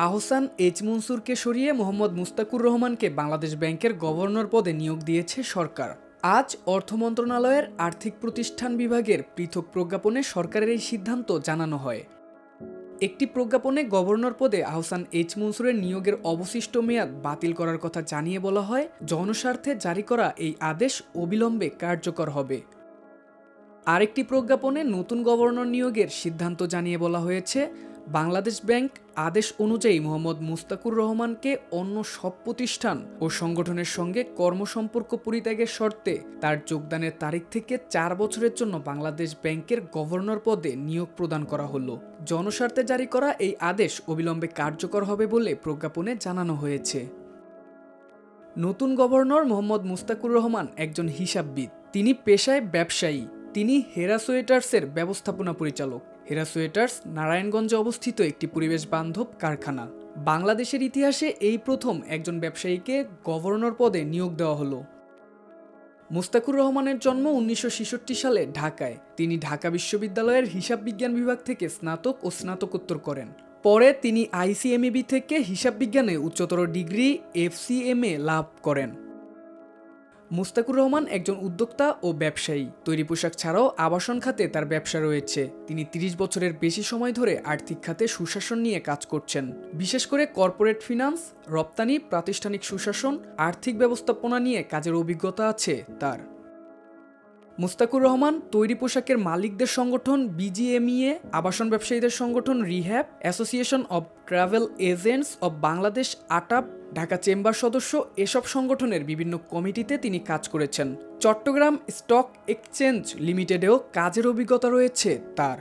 Ahsan H মনসুরকে সরিয়ে মোহাম্মদ মুস্তাকুর রহমানকে বাংলাদেশ ব্যাংকের গভর্নর পদে নিয়োগ দিয়েছে সরকার। আজ অর্থ মন্ত্রণালয়ের আর্থিক প্রতিষ্ঠান বিভাগের পৃথক প্রজ্ঞাপনে সরকারের এই সিদ্ধান্ত জানানো হয়। একটি প্রজ্ঞাপনে গভর্নর পদে আহসান এইচ মনসুরের নিয়োগের অবশিষ্ট মেয়াদ বাতিল করার কথা জানিয়ে বলা হয়, জনস্বার্থে জারি করা এই আদেশ অবিলম্বে কার্যকর হবে। আরেকটি প্রজ্ঞাপনে নতুন গভর্নর নিয়োগের সিদ্ধান্ত জানিয়ে বলা হয়েছে, বাংলাদেশ ব্যাংক আদেশ অনুযায়ী মোহাম্মদ মুস্তাকুর রহমানকে অন্য সব প্রতিষ্ঠান ও সংগঠনের সঙ্গে কর্মসম্পর্ক পরিত্যাগের শর্তে তার যোগদানের তারিখ থেকে 4 বছরের জন্য বাংলাদেশ ব্যাংকের গভর্নর পদে নিয়োগ প্রদান করা হলো। জনস্বার্থে জারি করা এই আদেশ অবিলম্বে কার্যকর হবে বলে প্রজ্ঞাপনে জানানো হয়েছে। নতুন গভর্নর মোহাম্মদ মুস্তাকুর রহমান একজন হিসাববিদ। তিনি পেশায় ব্যবসায়ী। তিনি হেরা সোয়েটার্সের ব্যবস্থাপনা পরিচালক। হেরা সোয়েটার্স নারায়ণগঞ্জে অবস্থিত একটি পরিবেশ বান্ধব কারখানা। বাংলাদেশের ইতিহাসে এই প্রথম একজন ব্যবসায়ীকে গভর্নর পদে নিয়োগ দেওয়া হলো। মুস্তাকুর রহমানের জন্ম 1966 সালে ঢাকায়। তিনি ঢাকা বিশ্ববিদ্যালয়ের হিসাব বিজ্ঞান বিভাগ থেকে স্নাতক ও স্নাতকোত্তর করেন। পরে তিনি আইসিএমইবি থেকে হিসাব বিজ্ঞানে উচ্চতর ডিগ্রি এফসিএমএ লাভ করেন। মুস্তাকুর রহমান একজন উদ্যোক্তা ও ব্যবসায়ী। তৈরি পোশাক ছাড়াও আবাসন খাতে তার ব্যবসা রয়েছে। তিনি 30 বছরের বেশি সময় ধরে আর্থিক খাতে সুশাসন নিয়ে কাজ করছেন। বিশেষ করে কর্পোরেট ফিনান্স, রপ্তানি, প্রাতিষ্ঠানিক সুশাসন, আর্থিক ব্যবস্থাপনা নিয়ে কাজের অভিজ্ঞতা আছে তার। মুস্তাকুর রহমান তৈরি পোশাকের মালিকদের সংগঠন বিজিএমইএ, আবাসন ব্যবসায়ীদের সংগঠন REHAB, association of travel agents of Bangladesh ATAB, Dhaka chamber সদস্য এসব সংগঠনের বিভিন্ন কমিটিতে তিনি কাজ করেছেন। চট্টগ্রাম স্টক এক্সচেঞ্জ লিমিটেডেও কাজের অভিজ্ঞতা রয়েছে তার।